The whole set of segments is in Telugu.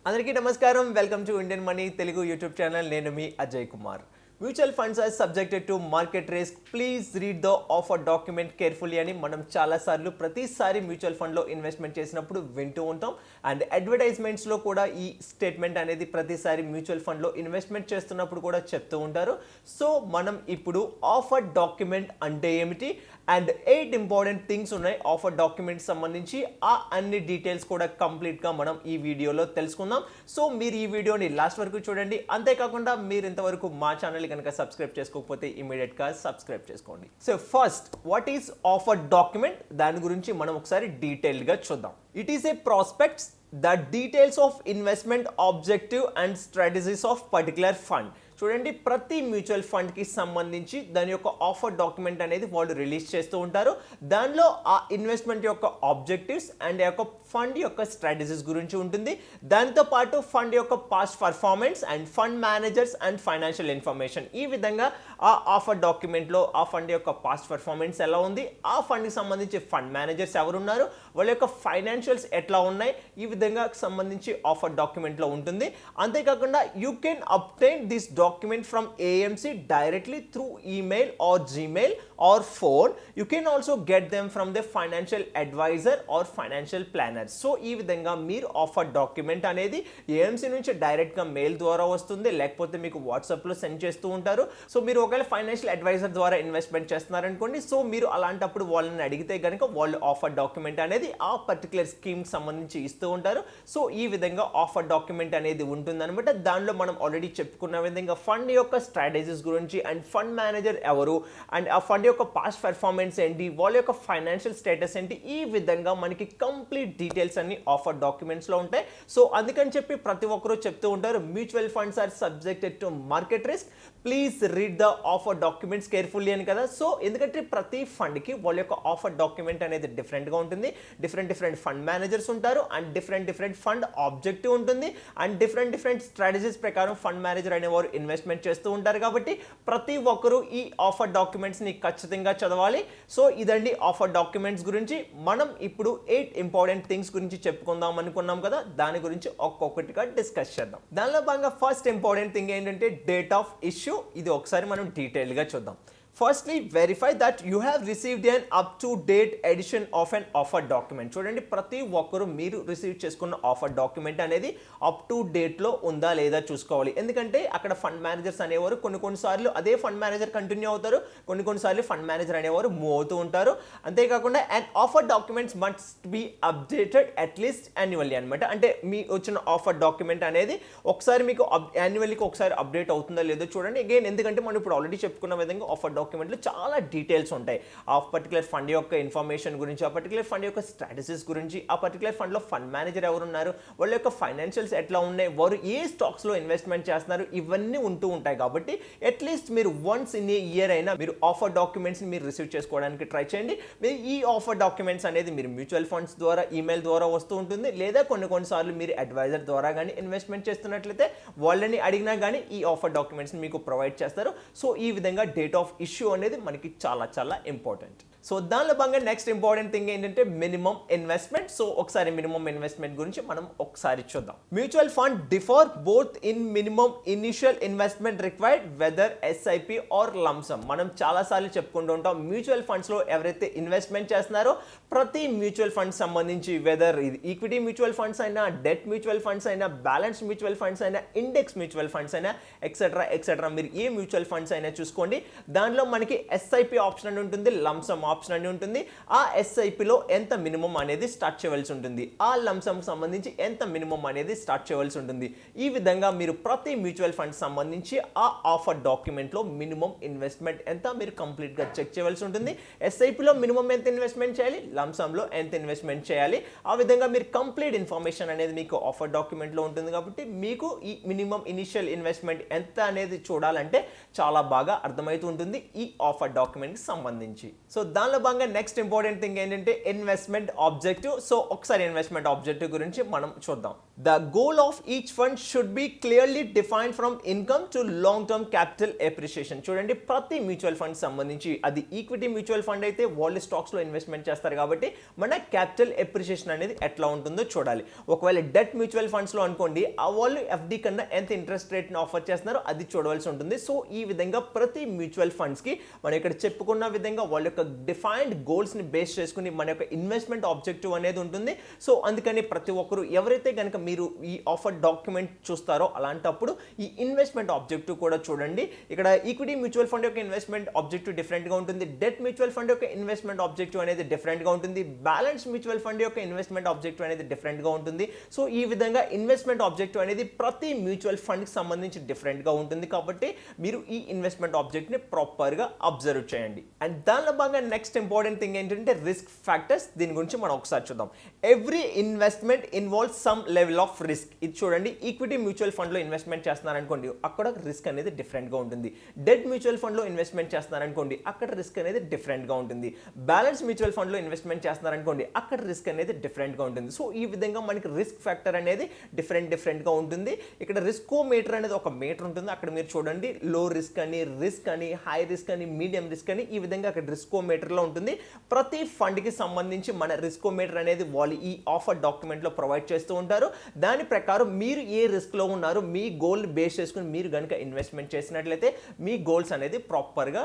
అందరికీ నమస్కారం. Welcome to Indian money Telugu YouTube channel. నేను మీ Ajay Kumar. Mutual funds are subjected to market risk. Please read the offer document carefully అని మనం చాలాసార్లు ప్రతిసారి మ్యూచువల్ ఫండ్లో ఇన్వెస్ట్మెంట్ చేసినప్పుడు వింటూ ఉంటాం. అండ్ అడ్వర్టైజ్మెంట్స్లో కూడా ఈ స్టేట్మెంట్ అనేది ప్రతిసారి మ్యూచువల్ ఫండ్లో ఇన్వెస్ట్మెంట్ చేస్తున్నప్పుడు కూడా చెప్తూ ఉంటారు. సో మనం ఇప్పుడు ఆఫర్ డాక్యుమెంట్ అంటే ఏమిటి అండ్ 8 ఇంపార్టెంట్ థింగ్స్ ఉన్నాయి ఆఫర్ డాక్యుమెంట్ సంబంధించి, ఆ అన్ని డీటెయిల్స్ కూడా కంప్లీట్గా మనం ఈ వీడియోలో తెలుసుకుందాం. సో మీరు ఈ వీడియోని లాస్ట్ వరకు చూడండి. అంతేకాకుండా మీరు ఇంతవరకు మా ఛానల్ కనుక సబ్స్క్రైబ్ చేసుకోకపోతే ఇమీడియట్గా సబ్స్క్రైబ్ చేసుకోండి. So first, what is offer document? దాని గురించి మనం ఒకసారి డీటెయిల్డ్గా చూద్దాం. It is a prospects that details of investment objective and strategies of particular fund. చూడండి, ప్రతి మ్యూచువల్ ఫండ్కి సంబంధించి దాని యొక్క ఆఫర్ డాక్యుమెంట్ అనేది వాళ్ళు రిలీజ్ చేస్తూ ఉంటారు. దానిలో ఆ ఇన్వెస్ట్మెంట్ యొక్క ఆబ్జెక్టివ్స్ అండ్ యొక్క ఫండ్ యొక్క స్ట్రాటజీస్ గురించి ఉంటుంది. దాంతోపాటు ఫండ్ యొక్క past performance and fund managers and financial information. ఈ విధంగా ఆ ఆఫర్ డాక్యుమెంట్లో ఆ ఫండ్ యొక్క పాస్ట్ పర్ఫార్మెన్స్ ఎలా ఉంది, ఆ ఫండ్కి సంబంధించి ఫండ్ మేనేజర్స్ ఎవరున్నారు, వాళ్ళ యొక్క ఫైనాన్షియల్స్ ఎట్లా ఉన్నాయి, ఈ విధంగా సంబంధించి ఆఫర్ డాక్యుమెంట్లో ఉంటుంది. అంతేకాకుండా you can obtain this document from AMC directly through email or Gmail or phone. You can also get them from the financial advisor or financial planner. So ఈ విధంగా మీరు ఆఫర్ డాక్యుమెంట్ అనేది AMC నుంచి డైరెక్ట్గా మెయిల్ ద్వారా వస్తుంది, లేకపోతే మీకు వాట్సాప్లో సెండ్ చేస్తూ ఉంటారు. సో మీరు ఒకవేళ ఫైనాన్షియల్ అడ్వైజర్ ద్వారా ఇన్వెస్ట్మెంట్ చేస్తున్నారనుకోండి, సో మీరు అలాంటప్పుడు వాళ్ళని అడిగితే కనుక వాళ్ళు ఆఫర్ డాక్యుమెంట్ అనేది ఆ పర్టికులర్ స్కీమ్కి సంబంధించి ఇస్తూ ఉంటారు. సో ఈ విధంగా ఆఫర్ డాక్యుమెంట్ అనేది ఉంటుందన్నమాట. దానిలో మనం ఆల్రెడీ చెప్పుకున్న విధంగా ఫండ్ యొక్క స్ట్రాటజీస్ గురించి అండ్ ఫండ్ మేనేజర్ ఎవరు అండ్ ఆ ఫండ్ యొక్క పాస్ట్ పెర్ఫార్మెన్స్ ఏంటి, వాళ్ళ యొక్క ఫైనాన్షియల్ స్టేటస్ ఏంటి, ఈ విధంగా మనకి కంప్లీట్ డీటెయిల్స్ అన్ని ఆఫర్ డాక్యుమెంట్స్లో ఉంటాయి. సో అందుకని చెప్పి ప్రతి ఒక్కరూ చెప్తూ ఉంటారు, mutual funds are subjected to market risk, please read the offer documents carefully అని కదా. సో ఎందుకంటే ప్రతి ఫండ్కి వాళ్ళ యొక్క ఆఫర్ డాక్యుమెంట్ అనేది డిఫరెంట్గా ఉంటుంది. డిఫరెంట్ ఫండ్ మేనేజర్స్ ఉంటారు అండ్ డిఫరెంట్ ఫండ్ ఆబ్జెక్టివ్ ఉంటుంది అండ్ డిఫరెంట్ స్ట్రాటజీస్ ప్రకారం ఫండ్ మేనేజర్ అనేవారు ఇన్వెస్ట్మెంట్ చేస్తూ ఉంటారు. కాబట్టి ప్రతి ఒక్కరూ ఈ ఆఫర్ డాక్యుమెంట్స్ని ఖచ్చితంగా చదవాలి. సో ఇదండి ఆఫర్ డాక్యుమెంట్స్ గురించి. మనం ఇప్పుడు 8 ఇంపార్టెంట్ థింగ్స్ గురించి చెప్పుకుందాం అనుకున్నాం కదా, దాని గురించి ఒక్కొక్కటిగా డిస్కస్ చేద్దాం. దానిలో భాగంగా ఫస్ట్ ఇంపార్టెంట్ థింగ్ ఏంటంటే డేట్ ఆఫ్ ఇష్యూ. ఇది ఒకసారి మనం డీటెయిల్గా చూద్దాం. Firstly, verify that you have received an up-to-date edition of an offer document. చూడండి, ప్రతి ఒక్కరు మీరు రిసీవ్ చేసుకున్న ఆఫర్ డాక్యుమెంట్ అనేది అప్ టు డేట్లో ఉందా లేదా చూసుకోవాలి. ఎందుకంటే అక్కడ ఫండ్ మేనేజర్స్ అనేవారు కొన్నిసార్లు అదే ఫండ్ మేనేజర్ కంటిన్యూ అవుతారు, కొన్నిసార్లు ఫండ్ మేనేజర్ అనేవారు మూవ్ అవుతూ ఉంటారు. అంతేకాకుండా and offer documents must be updated at least annually అనమాట. అంటే మీ వచ్చిన ఆఫర్ డాక్యుమెంట్ అనేది ఒకసారి మీకు యాన్యువల్లీకి ఒకసారి అప్డేట్ అవుతుందా లేదో చూడండి. అగైన్ ఎందుకంటే మనం ఇప్పుడు ఆల్రెడీ చెప్పుకున్న విధంగా ఆఫర్ డాక్యుమెంట్లో చాలా డీటెయిల్స్ ఉంటాయి. ఆ పర్టికులర్ ఫండ్ యొక్క ఇన్ఫర్మేషన్ గురించి, ఆ పర్టికులర్ ఫండ్ యొక్క స్ట్రాటజీస్ గురించి, ఆ పర్టికులర్ ఫండ్లో ఫండ్ మేనేజర్ ఎవరున్నారు, వాళ్ళ యొక్క ఫైనాన్షియల్స్ ఎట్లా ఉన్నాయి, వారు ఏ స్టాక్స్లో ఇన్వెస్ట్మెంట్ చేస్తున్నారు, ఇవన్నీ ఉంటూ ఉంటాయి. కాబట్టి అట్లీస్ట్ మీరు వన్స్ ఇన్ ఏ ఇయర్ అయినా మీరు ఆఫర్ డాక్యుమెంట్స్ని మీరు రిసీవ్ చేసుకోవడానికి ట్రై చేయండి. మీరు ఈ ఆఫర్ డాక్యుమెంట్స్ అనేది మీరు మ్యూచువల్ ఫండ్స్ ద్వారా ఈమెయిల్ ద్వారా వస్తూ ఉంటుంది, లేదా కొన్నిసార్లు మీరు అడ్వైజర్ ద్వారా కానీ ఇన్వెస్ట్మెంట్ చేస్తున్నట్లయితే వాళ్ళని అడిగినా కానీ ఈ ఆఫర్ డాక్యుమెంట్స్ని మీకు ప్రొవైడ్ చేస్తారు. సో ఈ విధంగా డేట్ ఆఫ్ ఇష్యూ అనేది మనకి చాలా ఇంపార్టెంట్. సో దానిలో భాగంగా నెక్స్ట్ ఇంపార్టెంట్ థింగ్ ఏంటంటే మినిమం ఇన్వెస్ట్మెంట్. సో ఒకసారి మినిమం ఇన్వెస్ట్మెంట్ గురించి మనం ఒకసారి చూద్దాం. Mutual fund differ both in minimum initial investment required whether SIP or lump sum. మనం చాలాసార్లు చెప్పుకుంటూ ఉంటాం, మ్యూచువల్ ఫండ్స్లో ఎవరైతే ఇన్వెస్ట్మెంట్ చేస్తున్నారో ప్రతి మ్యూచువల్ ఫండ్స్ సంబంధించి వెదర్ ఇది ఈక్విటీ మ్యూచువల్ ఫండ్స్ అయినా, డెట్ మ్యూచువల్ ఫండ్స్ అయినా, బ్యాలెన్స్ మ్యూచువల్ ఫండ్స్ అయినా, ఇండెక్స్ మ్యూచువల్ ఫండ్స్ అయినా, ఎక్సెట్రా మీరు ఏ మ్యూచువల్ ఫండ్స్ అయినా చూసుకోండి. దానిలో మనకి ఎస్ఐపి ఆప్షన్ అని ఉంటుంది, లంసమ్ ఆప్షన్ అని ఉంటుంది. ఆ ఎస్ఐపిలో ఎంత మినిమం అనేది స్టార్ట్ చేయవలసి ఉంటుంది, ఆ లంసమ్ సంబంధించి ఎంత మినిమం అనేది స్టార్ట్ చేయవలసి ఉంటుంది. ఈ విధంగా మీరు ప్రతి మ్యూచువల్ ఫండ్ సంబంధించి ఆ ఆఫర్ డాక్యుమెంట్లో మినిమం ఇన్వెస్ట్మెంట్ ఎంత మీరు కంప్లీట్గా చెక్ చేయవలసి ఉంటుంది. ఎస్ఐపిలో మినిమం ఎంత ఇన్వెస్ట్మెంట్ చేయాలి, లంసమ్లో ఎంత ఇన్వెస్ట్మెంట్ చేయాలి, ఆ విధంగా మీరు కంప్లీట్ ఇన్ఫర్మేషన్ అనేది మీకు ఆఫర్ డాక్యుమెంట్లో ఉంటుంది. కాబట్టి మీకు ఈ మినిమం ఇనిషియల్ ఇన్వెస్ట్మెంట్ ఎంత అనేది చూడాలంటే చాలా బాగా అర్థమవుతూ ఉంటుంది ఈ ఆఫర్ డాక్యుమెంట్కి సంబంధించి. సో దానిలో భాగంగా నెక్స్ట్ ఇంపార్టెంట్ థింగ్ ఏంటంటే ఇన్వెస్ట్మెంట్ ఆబ్జెక్టివ్. సో ఒకసారి ఇన్వెస్ట్మెంట్ ఆబ్జెక్టివ్ గురించి మనం చూద్దాం. The goal of each fund should be clearly defined from income to long term capital appreciation. చూడండి, ప్రతి మ్యూచువల్ ఫండ్ సంబంధించి అది ఈక్విటీ మ్యూచువల్ ఫండ్ అయితే వాళ్ళు స్టాక్స్లో ఇన్వెస్ట్మెంట్ చేస్తారు కాబట్టి మన క్యాపిటల్ ఎప్రిషియేషన్ అనేది ఎట్లా ఉంటుందో చూడాలి. ఒకవేళ డెట్ మ్యూచువల్ ఫండ్స్లో అనుకోండి, ఆ వాళ్ళు ఎఫ్డి కన్నా ఎంత ఇంట్రెస్ట్ రేట్ని ఆఫర్ చేస్తున్నారో అది చూడవలసి ఉంటుంది. సో ఈ విధంగా ప్రతి మ్యూచువల్ ఫండ్స్కి మనం ఇక్కడ చెప్పుకున్న విధంగా వాళ్ళ యొక్క డిఫైన్డ్ గోల్స్ని బేస్ చేసుకుని మన యొక్క ఇన్వెస్ట్మెంట్ ఆబ్జెక్టివ్ అనేది ఉంటుంది. సో అందుకని ప్రతి ఒక్కరు ఎవరైతే కనుక మీరు ఈ ఆఫర్ డాక్యుమెంట్ చూస్తారో అలాంటప్పుడు ఈ ఇన్వెస్ట్మెంట్ ఆబ్జెక్టివ్ కూడా చూడండి. ఇక్కడ ఈక్విటీ మ్యూచువల్ ఫండ్ యొక్క ఇన్వెస్ట్మెంట్ ఆబ్జెక్టివ్ డిఫరెంట్గా ఉంటుంది, డెట్ మ్యూచువల్ ఫండ్ యొక్క ఇన్వెస్ట్మెంట్ ఆబ్జెక్టివ్ అనేది డిఫరెంట్గా ఉంటుంది, బ్యాలెన్స్ మ్యూచువల్ ఫండ్ యొక్క ఇన్వెస్ట్మెంట్ ఆబ్జెక్టివ్ అనేది డిఫరెంట్గా ఉంటుంది. సో ఈ విధంగా ఇన్వెస్ట్మెంట్ ఆబ్జెక్టివ్ అనేది ప్రతి మ్యూచువల్ ఫండ్కి సంబంధించి డిఫరెంట్గా ఉంటుంది కాబట్టి మీరు ఈ ఇన్వెస్ట్మెంట్ ఆబ్జెక్ట్ని ప్రాపర్గా అబ్జర్వ్ చేయండి. అండ్ దానిలో భాగంగా నెక్స్ట్ ఇంపార్టెంట్ థింగ్ ఏంటంటే రిస్క్ ఫ్యాక్టర్స్. దీని గురించి మనం ఒకసారి చూద్దాం. Every investment involve some level of risk. ఇది చూడండి, ఈక్విటీ మ్యూచువల్ ఫండ్లో ఇన్వెస్ట్మెంట్ చేస్తున్నారనుకోండి, అక్కడ రిస్క్ అనేది డిఫరెంట్గా ఉంటుంది. డెట్ మ్యూచువల్ ఫండ్లో ఇన్వెస్ట్మెంట్ చేస్తున్నారనుకోండి, అక్కడ రిస్క్ అనేది డిఫరెంట్గా ఉంటుంది. బ్యాలెన్స్ మ్యూచువల్ ఫండ్లో ఇన్వెస్ట్మెంట్ చేస్తున్నారనుకోండి, అక్కడ రిస్క్ అనేది డిఫరెంట్గా ఉంటుంది. సో ఈ విధంగా మనకి రిస్క్ ఫ్యాక్టర్ అనేది డిఫరెంట్గా ఉంటుంది. ఇక్కడ రిస్కోమీటర్ అనేది ఒక మీటర్ ఉంటుంది. అక్కడ మీరు చూడండి, లో రిస్క్ అని, హై రిస్క్ అని, మీడియం రిస్క్ అని, ఈ విధంగా అక్కడ రిస్కోమీటర్లో ఉంటుంది. ప్రతి ఫండ్కి సంబంధించి మన రిస్కోమీటర్ అనేది వాళ్ళు ఈ ఆఫర్ డాక్యుమెంట్లో ప్రొవైడ్ చేస్తూ ఉంటారు. దాని ప్రకారం మీరు ఏ రిస్క్లో ఉన్నారు, మీ గోల్ బేస్ చేసుకుని మీరు కనుక ఇన్వెస్ట్మెంట్ చేసినట్లయితే మీ గోల్స్ అనేది ప్రాపర్గా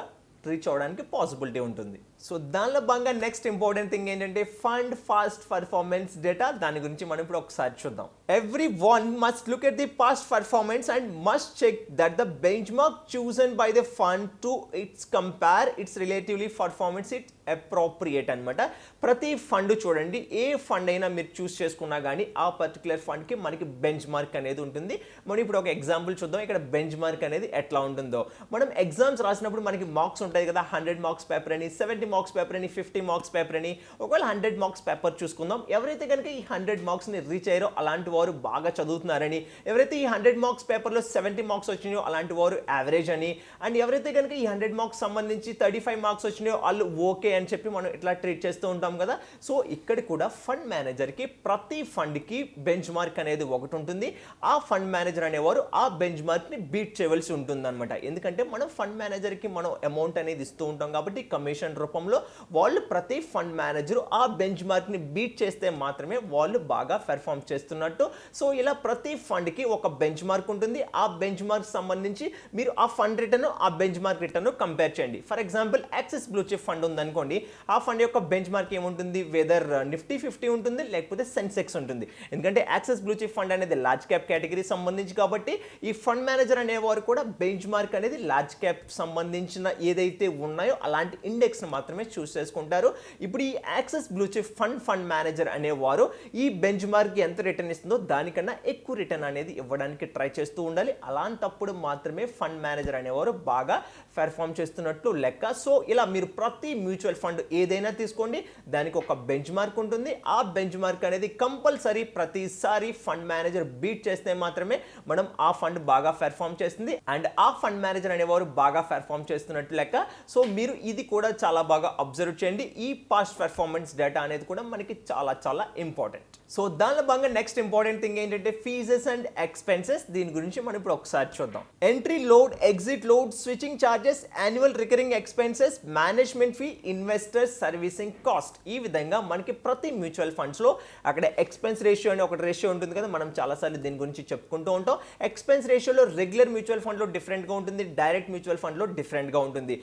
రీచ్ అవడానికి పాసిబిలిటీ ఉంటుంది. సో దానిలో భాగంగా నెక్స్ట్ ఇంపార్టెంట్ థింగ్ ఏంటంటే ఫండ్ ఫాస్ట్ పర్ఫార్మెన్స్ డేటా. దాని గురించి మనం ఇప్పుడు ఒకసారి చూద్దాం. Everyone must look at the past performance and must check that the benchmark chosen by the fund to its compare its relatively performance it appropriate అనమాట. ప్రతి ఫండ్ చూడండి, ఏ ఫండ్ అయినా మీరు చూస్ చేసుకున్నా కానీ ఆ పర్టికులర్ ఫండ్కి మనకి బెంచ్ మార్క్ అనేది ఉంటుంది. మనం ఇప్పుడు ఒక ఎగ్జాంపుల్ చూద్దాం. ఇక్కడ బెంచ్ మార్క్ అనేది ఎట్లా ఉంటుందో. మనం ఎగ్జామ్స్ రాసినప్పుడు మనకి మార్క్స్ ఉంటాయి కదా, 100 మార్క్స్ పేపర్ అని, 70 మార్క్స్ పేపర్ అని, 50 మార్క్స్ పేపర్ అని. ఒకవేళ 100 మార్క్స్ పేపర్ చూసుకుందాం. ఎవరైతే కనుక ఈ 100 మార్క్స్ని రీచ్ అయ్యారో అలాంటి వారు బాగా చదువుతున్నారని, ఎవరైతే ఈ 100 మార్క్స్ పేపర్లో 70 మార్క్స్ వచ్చినాయో అలాంటి వారు యావరేజ్ అని, అండ్ ఎవరైతే కనుక ఈ 100 మార్క్స్ సంబంధించి 35 మార్క్స్ వచ్చినాయో వాళ్ళు ఓకే అని చెప్పి మనం ఇట్లా ట్రీట్ చేస్తూ ఉంటాం కదా. సో ఇక్కడ కూడా ఫండ్ మేనేజర్కి ప్రతి ఫండ్కి బెంచ్ మార్క్ అనేది ఒకటి ఉంటుంది. ఆ ఫండ్ మేనేజర్ అనేవారు ఆ బెంచ్ మార్క్ని బీట్ చేయవలసి ఉంటుంది అనమాట. ఎందుకంటే మనం ఫండ్ మేనేజర్కి మనం అమౌంట్ అనేది ఇస్తూ ఉంటాం కాబట్టి కమిషన్ రూపంలో వాళ్ళు ప్రతి ఫండ్ మేనేజర్ ఆ బెంచ్ మార్క్ని బీట్ చేస్తే మాత్రమే వాళ్ళు బాగా పెర్ఫామ్ చేస్తున్నట్టు. సో ఇలా ప్రతి ఫండ్కి ఒక బెంచ్ మార్క్ ఉంటుంది. ఆ బెంచ్ మార్క్ సంబంధించి మీరు ఆ ఫండ్ రిటర్న్ ఆ బెంచ్ మార్క్ రిటర్న్ కంపేర్ చేయండి. For example axis blue chip fund ఉందనుకోండి, ఆ ఫండ్ యొక్క బెంచ్ మార్క్ ఏముంటుంది, వెదర్ నిఫ్టీ 50 ఉంటుంది లేకపోతే సెన్సెక్స్ ఉంటుంది. ఎందుకంటే యాక్సిస్ బ్లూ చిప్ ఫండ్ అనేది లార్జ్ క్యాప్ కేటగిరీ సంబంధించి కాబట్టి ఈ ఫండ్ మేనేజర్ అనేవారు కూడా బెంచ్ మార్క్ అనేది లార్జ్ క్యాప్ సంబంధించిన ఏదైతే ఉన్నాయో అలాంటి ఇండెక్స్ని మాత్రమే చూస్ చేసుకుంటారు. ఇప్పుడు ఈ axis blue chip fund manager అనేవారు ఈ బెంచ్ మార్క్ ఎంత రిటర్న్ ఇస్తుందో దానికన్నా ఎక్కువ రిటర్న్ అనేది ఇవ్వడానికి ట్రై చేస్తూ ఉండాలి. అలాంటప్పుడు మాత్రమే ఫండ్ మేనేజర్ అనేవారు బాగా పెర్ఫామ్ చేస్తున్నట్లు లెక్క. సో ఇలా మీరు ప్రతి మ్యూచువల్ ఫండ్ ఏదైనా తీసుకోండి, దానికి ఒక బెంచ్ మార్క్ ఉంటుంది. ఆ బెంచ్ మార్క్ అనేది కంపల్సరీ ప్రతిసారి ఫండ్ మేనేజర్ బీట్ చేస్తే మాత్రమే మనం ఆ ఫండ్ బాగా పెర్ఫామ్ చేస్తుంది అండ్ ఆ ఫండ్ మేనేజర్ అనేవారు బాగా పెర్ఫామ్ చేస్తున్నట్లు లెక్క. సో మీరు ఇది కూడా చాలా బాగా అబ్జర్వ్ చేయండి. ఈ పాస్ట్ పెర్ఫార్మెన్స్ డేటా అనేది కూడా మనకి చాలా చాలా ఇంపార్టెంట్. సో దానిలో భాగంగా నెక్స్ట్ ఇంపార్టెంట్ థింగ్ ఏంటంటే ఫీజెస్ అండ్ ఎక్స్పెన్సెస్. దీని గురించి మనం ఇప్పుడు ఒకసారి చూద్దాం. Entry load, exit load, switching charges, annual recurring expenses, management fee, investor servicing cost. ఈ విధంగా మనకి ప్రతి మ్యూచువల్ ఫండ్స్లో అక్కడ ఎక్స్పెన్స్ రేషియో అని ఒక రేషియో ఉంటుంది కదా, మనం చాలాసార్లు దీని గురించి చెప్పుకుంటూ ఉంటాం. ఎక్స్పెన్స్ రేషియోలో రెగ్యులర్ మ్యూచువల్ ఫండ్లో డిఫరెంట్గా ఉంటుంది, డైరెక్ట్ మ్యూచువల్ ఫండ్లో డిఫరెంట్గా ఉంటుంది.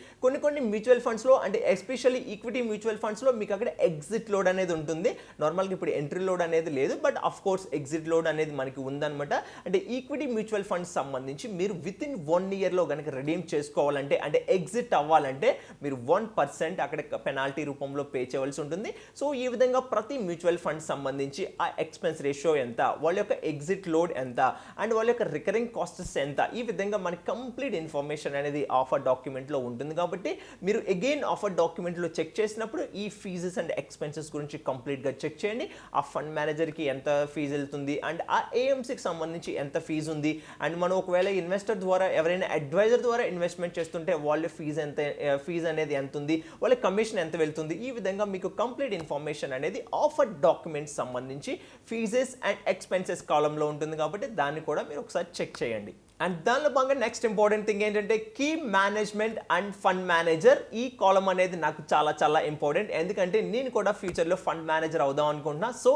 కొన్ని మ్యూచువల్ ఫండ్స్లో అంటే ఎస్పెషల్లీ ఈక్విటీ మ్యూచువల్ ఫండ్స్లో మీకు అక్కడ ఎగ్జిట్ లోడ్ అనేది ఉంటుంది. నార్మల్గా ఇప్పుడు ఎంట్రీ లోడ్ అనేది లేదు, but of course exit load అనేది మనకి ఉందన్నమాట. అంటే ఈక్విటీ మ్యూచువల్ ఫండ్స్ సంబంధించి మీరు విత్ ఇన్ 1 ఇయర్లో కనుక రెడీమ్ చేసుకోవాలంటే అంటే ఎగ్జిట్ అవ్వాలంటే మీరు 1% అక్కడ పెనాల్టీ రూపంలో పే చేయవలసి ఉంటుంది. సో ఈ విధంగా ప్రతి మ్యూచువల్ ఫండ్ సంబంధించి ఆ ఎక్స్పెన్స్ రేషియో ఎంత, వాళ్ళ యొక్క ఎగ్జిట్ లోడ్ ఎంత అండ్ వాళ్ళ యొక్క రికరింగ్ కాస్ట్స్ ఎంత, ఈ విధంగా మనకి కంప్లీట్ ఇన్ఫర్మేషన్ అనేది ఆఫర్ డాక్యుమెంట్లో ఉంటుంది. కాబట్టి మీరు అగైన్ ఆఫర్ డాక్యుమెంట్ డాక్యుమెంట్లో చెక్ చేసినప్పుడు ఈ ఫీజెస్ అండ్ ఎక్స్పెన్సెస్ గురించి కంప్లీట్గా చెక్ చేయండి. ఆ ఫండ్ మేనేజర్కి ఎంత ఫీజు వెళ్తుంది అండ్ ఆ ఏఎంసీకి సంబంధించి ఎంత ఫీజు ఉంది అండ్ మనం ఒకవేళ ఇన్వెస్టర్ ద్వారా ఎవరైనా అడ్వైజర్ ద్వారా ఇన్వెస్ట్మెంట్ చేస్తుంటే వాళ్ళ ఫీజు అనేది ఎంత ఉంది, వాళ్ళ కమిషన్ ఎంత వెళ్తుంది, ఈ విధంగా మీకు కంప్లీట్ ఇన్ఫర్మేషన్ అనేది ఆఫర్ డాక్యుమెంట్స్ సంబంధించి ఫీజెస్ అండ్ ఎక్స్పెన్సెస్ కాలంలో ఉంటుంది కాబట్టి దాన్ని కూడా మీరు ఒకసారి చెక్ చేయండి. అండ్ దానిలో భాగంగా నెక్స్ట్ ఇంపార్టెంట్ థింగ్ ఏంటంటే key management and fund manager. ఈ కాలం అనేది నాకు చాలా చాలా ఇంపార్టెంట్, ఎందుకంటే నేను కూడా ఫ్యూచర్లో ఫండ్ మేనేజర్ అవుదాం అనుకుంటున్నా. సో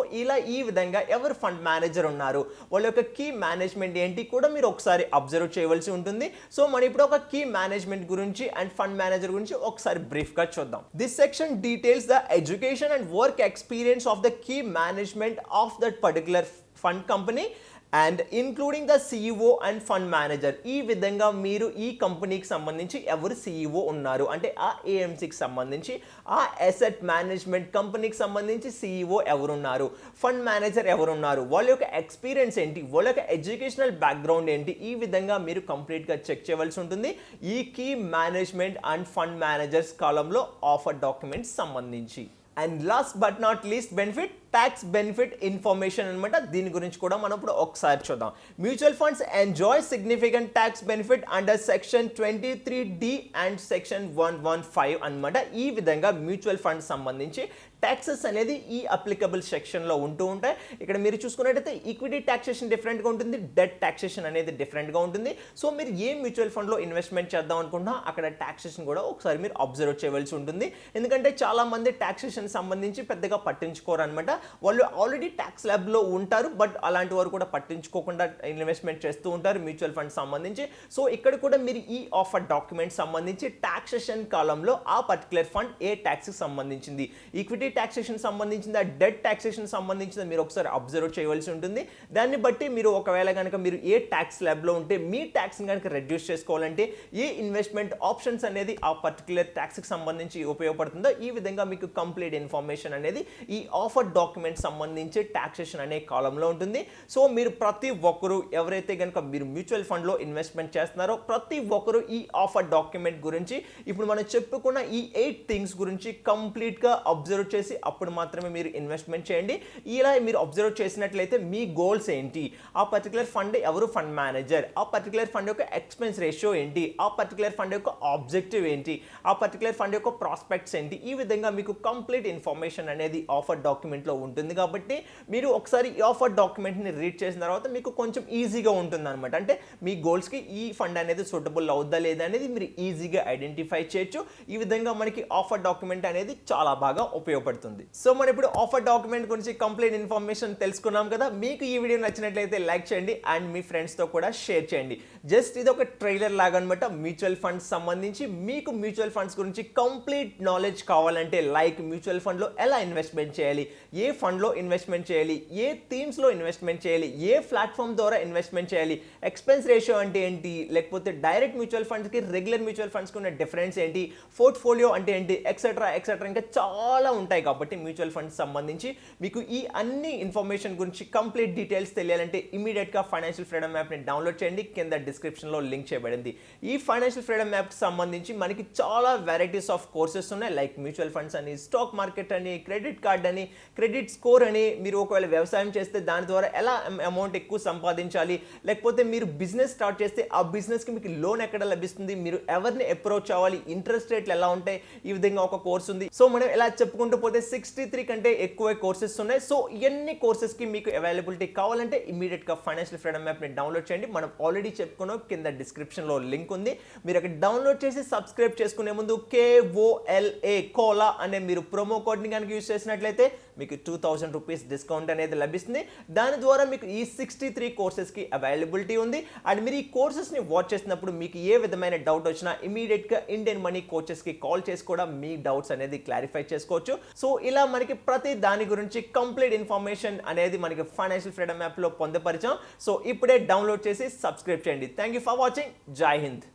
ఈ విధంగా ఎవరు ఫండ్ మేనేజర్ ఉన్నారు, వాళ్ళ యొక్క కీ మేనేజ్మెంట్ ఏంటి కూడా మీరు ఒకసారి అబ్జర్వ్ చేయవలసి ఉంటుంది. సో మనం ఇప్పుడు ఒక కీ మేనేజ్మెంట్ గురించి అండ్ ఫండ్ మేనేజర్ గురించి ఒకసారి బ్రీఫ్గా చూద్దాం. This section details the education and work experience of the key management of that particular fund company and including the CEO and fund manager. ఈ విధంగా మీరు ఈ కంపెనీకి సంబంధించి ఎవరు సిఇఓ ఉన్నారు అంటే ఆ ఏఎంసీకి సంబంధించి, ఆ అసెట్ మేనేజ్మెంట్ కంపెనీకి సంబంధించి సిఇఓ ఎవరున్నారు, ఫండ్ మేనేజర్ ఎవరున్నారు, వాళ్ళ యొక్క ఎక్స్పీరియన్స్ ఏంటి, వాళ్ళ యొక్క ఎడ్యుకేషనల్ బ్యాక్గ్రౌండ్ ఏంటి, ఈ విధంగా మీరు కంప్లీట్గా చెక్ చేయవలసి ఉంటుంది ఈ key management and fund managers కాలంలో ఆఫర్ డాక్యుమెంట్స్ సంబంధించి. And last but not least benefit, tax benefit information అనమాట. దీని గురించి కూడా మనం ఇప్పుడు ఒకసారి చూద్దాం. Mutual funds enjoy significant tax benefit under section 23D అండ్ సెక్షన్ 115 అనమాట. ఈ విధంగా మ్యూచువల్ ఫండ్ సంబంధించి ట్యాక్సెస్ అనేది ఈ అప్లికబుల్ సెక్షన్లో ఉంటూ ఉంటాయి. ఇక్కడ మీరు చూసుకున్నట్టయితే ఈక్విటీ ట్యాక్సేషన్ డిఫరెంట్గా ఉంటుంది, డెట్ ట్యాక్సేషన్ అనేది డిఫరెంట్గా ఉంటుంది. సో మీరు ఏ మ్యూచువల్ ఫండ్లో ఇన్వెస్ట్మెంట్ చేద్దాం అనుకుంటున్నా అక్కడ ట్యాక్సేషన్ కూడా ఒకసారి మీరు అబ్జర్వ్ చేయవలసి ఉంటుంది. ఎందుకంటే చాలామంది ట్యాక్సేషన్ సంబంధించి పెద్దగా పట్టించుకోరు అనమాట. వాళ్ళు ఆల్రెడీ ట్యాక్స్ ల్యాబ్లో ఉంటారు, బట్ అలాంటి వారు కూడా పట్టించుకోకుండా ఇన్వెస్ట్మెంట్ చేస్తూ ఉంటారు మ్యూచువల్ ఫండ్ సంబంధించి. సో ఇక్కడ కూడా మీరు ఈ ఆఫర్ డాక్యుమెంట్ సంబంధించి ట్యాక్సేషన్ కాలంలో ఆ పర్టికులర్ ఫండ్ ఏ ట్యాక్స్కి సంబంధించింది, ఈక్విటీ ట్యాక్సేషన్ సంబంధించింది, డెట్ ట్యాక్సేషన్ సంబంధించింది మీరు ఒకసారి అబ్జర్వ్ చేయవలసి ఉంటుంది. దాన్ని బట్టి మీరు ఒకవేళ కనుక మీరు ఏ ట్యాక్స్ ల్యాబ్లో ఉంటే మీ ట్యాక్స్ని కనుక రెడ్యూస్ చేసుకోవాలంటే ఏ ఇన్వెస్ట్మెంట్ ఆప్షన్స్ అనేది ఆ పర్టికులర్ ట్యాక్స్కి సంబంధించి ఉపయోగపడుతుందో ఈ విధంగా మీకు కంప్లీట్ ఇన్ఫర్మేషన్ అనేది ఈ ఆఫర్ డాక్యుమెంట్ సంబంధించి ట్యాక్సేషన్ అనే కాలంలో ఉంటుంది. సో మీరు ప్రతి ఒక్కరు ఎవరైతే కనుక మీరు మ్యూచువల్ ఫండ్లో ఇన్వెస్ట్మెంట్ చేస్తున్నారో ప్రతి ఒక్కరు ఈ ఆఫర్ డాక్యుమెంట్ గురించి ఇప్పుడు మనం చెప్పుకున్న ఈ 8 థింగ్స్ గురించి కంప్లీట్గా అబ్జర్వ్ చేసి అప్పుడు మాత్రమే మీరు ఇన్వెస్ట్మెంట్ చేయండి. ఇలా మీరు అబ్జర్వ్ చేసినట్లయితే మీ గోల్స్ ఏంటి, ఆ పర్టికులర్ ఫండ్ ఎవరు ఫండ్ మేనేజర్, ఆ పర్టికులర్ ఫండ్ యొక్క ఎక్స్పెన్స్ రేషియో ఏంటి, ఆ పర్టికులర్ ఫండ్ యొక్క ఆబ్జెక్టివ్ ఏంటి, ఆ పర్టికులర్ ఫండ్ యొక్క ప్రాస్పెక్ట్స్ ఏంటి, ఈ విధంగా మీకు కంప్లీట్ ఇన్ఫర్మేషన్ అనేది ఆఫర్ డాక్యుమెంట్లో ఉంటుంది. కాబట్టి మీరు ఒకసారి ఈ ఆఫర్ డాక్యుమెంట్ని రీడ్ చేసిన తర్వాత మీకు కొంచెం ఈజీగా ఉంటుంది అనమాట. అంటే మీ గోల్స్కి ఈ ఫండ్ అనేది సూటబుల్ అవుద్దా లేదా అనేది మీరు ఈజీగా ఐడెంటిఫై చేయొచ్చు. ఈ విధంగా మనకి ఆఫర్ డాక్యుమెంట్ అనేది చాలా బాగా ఉపయోగపడుతుంది. సో మనం ఇప్పుడు ఆఫర్ డాక్యుమెంట్ గురించి కంప్లీట్ ఇన్ఫర్మేషన్ తెలుసుకున్నాం కదా. మీకు ఈ వీడియో నచ్చినట్లయితే లైక్ చేయండి అండ్ మీ ఫ్రెండ్స్తో కూడా షేర్ చేయండి. జస్ట్ ఇది ఒక ట్రైలర్ లాగా అనమాట మ్యూచువల్ ఫండ్స్ సంబంధించి. మీకు మ్యూచువల్ ఫండ్స్ గురించి కంప్లీట్ నాలెడ్జ్ కావాలంటే లైక్ మ్యూచువల్ ఫండ్లో ఎలా ఇన్వెస్ట్మెంట్ చేయాలి, ఏ ఫండ్లో ఇన్వెస్ట్మెంట్ చేయాలి, ఏ థీమ్స్లో ఇన్వెస్ట్మెంట్ చేయాలి, ఏ ప్లాట్ఫామ్ ద్వారా ఇన్వెస్ట్మెంట్ చేయాలి, ఎక్స్పెన్స్ రేషియో అంటే ఏంటి, లేకపోతే డైరెక్ట్ మ్యూచువల్ ఫండ్స్కి రెగ్యులర్ మ్యూచువల్ ఫండ్స్కి ఉన్న డిఫరెన్స్ ఏంటి, పోర్ట్ఫోలియో అంటే ఏంటి, ఎక్సెట్రా ఇంకా చాలా ఉంటాయి. కాబట్టి మ్యూచువల్ ఫండ్స్ సంబంధించి మీకు ఈ అన్ని ఇన్ఫర్మేషన్ గురించి కంప్లీట్ డీటెయిల్స్ తెలియాలంటే ఇమీడియట్గా ఫైనాన్షియల్ ఫ్రీడమ్ యాప్ని డౌన్లోడ్ చేయండి. కింద డిస్క్రిప్షన్లో లింక్ చేయబడింది. ఈ ఫైనాన్షియల్ ఫ్రీడమ్ యాప్కి సంబంధించి మనకి చాలా వెరైటీస్ ఆఫ్ కోర్సెస్ ఉన్నాయి. లైక్ మ్యూచువల్ ఫండ్స్ అని, స్టాక్ మార్కెట్ అని, క్రెడిట్ కార్డ్ అని, క్రెడిట్ స్కోర్ అని, మీరు ఒకవేళ వ్యవసాయం చేస్తే దాని ద్వారా ఎలా అమౌంట్ ఎక్కువ సంపాదించాలి, లేకపోతే మీరు బిజినెస్ స్టార్ట్ చేస్తే ఆ బిజినెస్కి మీకు లోన్ ఎక్కడ లభిస్తుంది, మీరు ఎవరిని అప్రోచ్ అవ్వాలి, ఇంట్రెస్ట్ రేట్లు ఎలా ఉంటాయి, ఈ విధంగా ఒక కోర్స్ ఉంది. సో మనం ఎలా చెప్పుకుంటూ పోతే 63 కంటే ఎక్కువ కోర్సెస్ ఉన్నాయి. సో ఇవన్నీ కోర్సెస్కి మీకు అవైలబిలిటీ కావాలంటే ఇమీడియట్గా ఫైనాన్షియల్ ఫ్రీడమ్ యాప్ని డౌన్లోడ్ చేయండి. మనం ఆల్రెడీ చెప్పుకున్నాం, కింద డిస్క్రిప్షన్లో లింక్ ఉంది. మీరు అక్కడ డౌన్లోడ్ చేసి సబ్స్క్రైబ్ చేసుకునే ముందు KOLA కోలా అనే మీరు ప్రోమో కోడ్ని కనుక యూజ్ చేసినట్లయితే మీకు 2000 రూపీస్ డిస్కౌంట్ అనేది లభిస్తుంది. దాని ద్వారా మీకు ఈ 63 కోర్సెస్కి అవైలబిలిటీ ఉంది. అండ్ మీరు ఈ కోర్సెస్ని వాచ్ చేసినప్పుడు మీకు ఏ విధమైన డౌట్ వచ్చినా ఇమీడియట్గా ఇండియన్ మనీ కోచెస్కి కాల్ చేసి కూడా మీ డౌట్స్ అనేది క్లారిఫై చేసుకోవచ్చు. సో ఇలా మనకి ప్రతి దాని గురించి కంప్లీట్ ఇన్ఫర్మేషన్ అనేది మనకి ఫైనాన్షియల్ ఫ్రీడమ్ యాప్లో పొందపరిచాం. సో ఇప్పుడే డౌన్లోడ్ చేసి సబ్స్క్రైబ్ చేయండి. Thank you for watching. జై హింద్.